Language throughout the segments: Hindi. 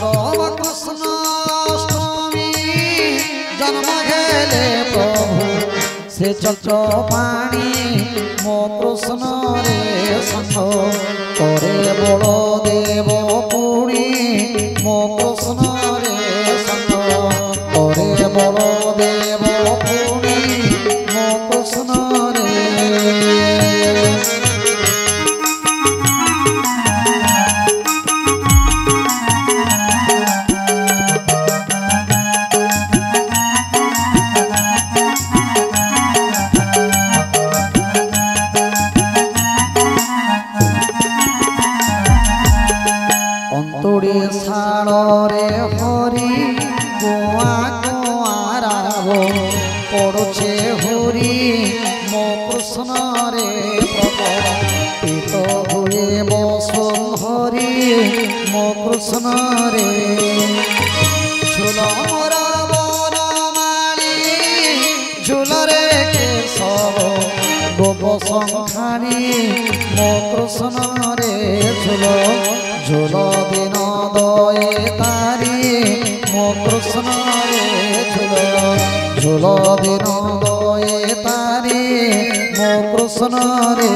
चंद्र कृष्णाष्टमी जन्म घेले प्रभु से चक्र पाणी मो कृष्ण रे संग करे बलदेव पुणी मो कृष्ण रे संग करे बलदेव पुणी मो कृष्ण रे अंतुड़ी साड़े हरि कुआ कुआराव पड़ुछे हुरी मो कृष्ण रे प्रकटित हुए बसुंधरी मो कृष्ण रे झूल मोरा बनमाली झूलरे केशव गोप संखाणी मो कृष्ण रे झूल झूल दिन दये तारी मो कृष्ण रे झूल झूल दिन दये तारी मो कृष्ण रे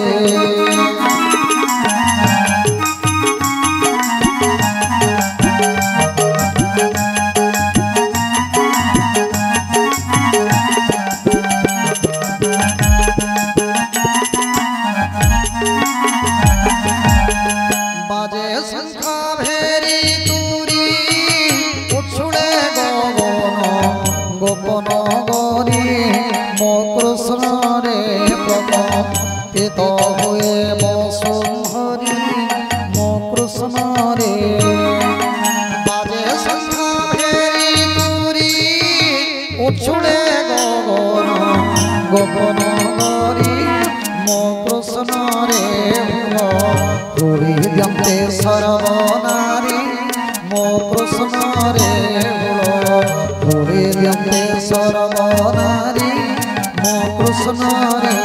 प्रकटित हुए बसुंधरी मो कृष्ण रे बाजे संख्या भेरी तुरी उछुड़े गगन गोपन गरी मो कृष्ण रे हुरी द्यंते सर्वनारी मो कृष्ण रे हुरी द्यंते सर्वनारी मो कृष्ण रे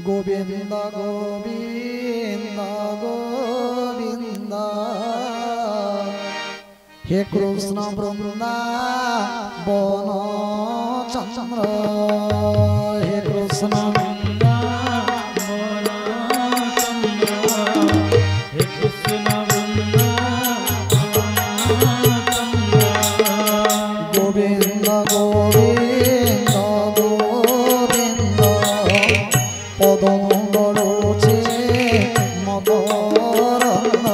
गोविंद गोविंद गोविंद हे कृष्ण वृंदावन चंद्र हे कृष्ण गोविंद गोविंद गोविंद पदम गड़ुचे मदरंद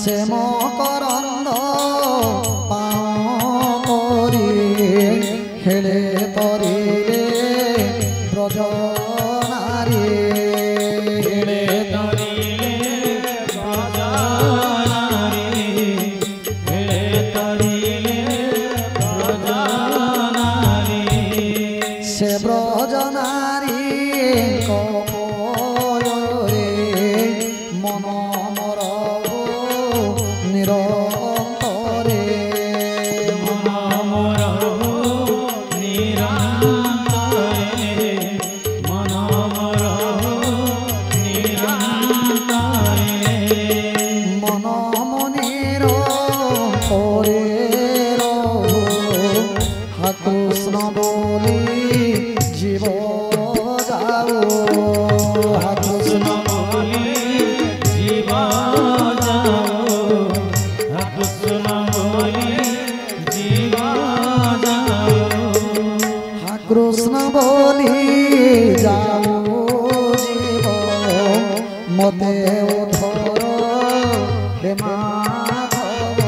श्याम करंद पारी खेले तरिले ब्रज नारी खेले से ब्रज नारी कपरे मन मर निरंतरे मन मर निरंतरे मन मर निरंतरे मन मुनिर परे रहो हा कृष्ण बोली जीव जाओ हा कृष्ण बोली जीव जाओ हा कृष्ण बोली जीव जाओ हा कृष्ण बोली जाओ जीव मते उधर हे माधव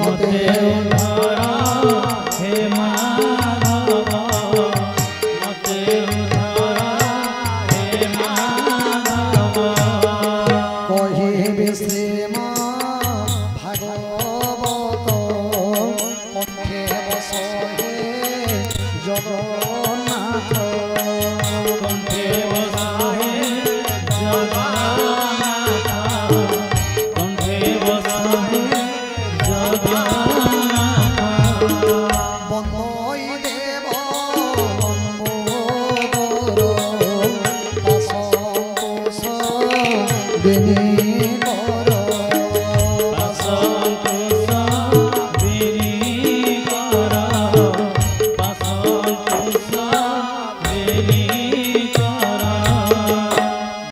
मते उधर हे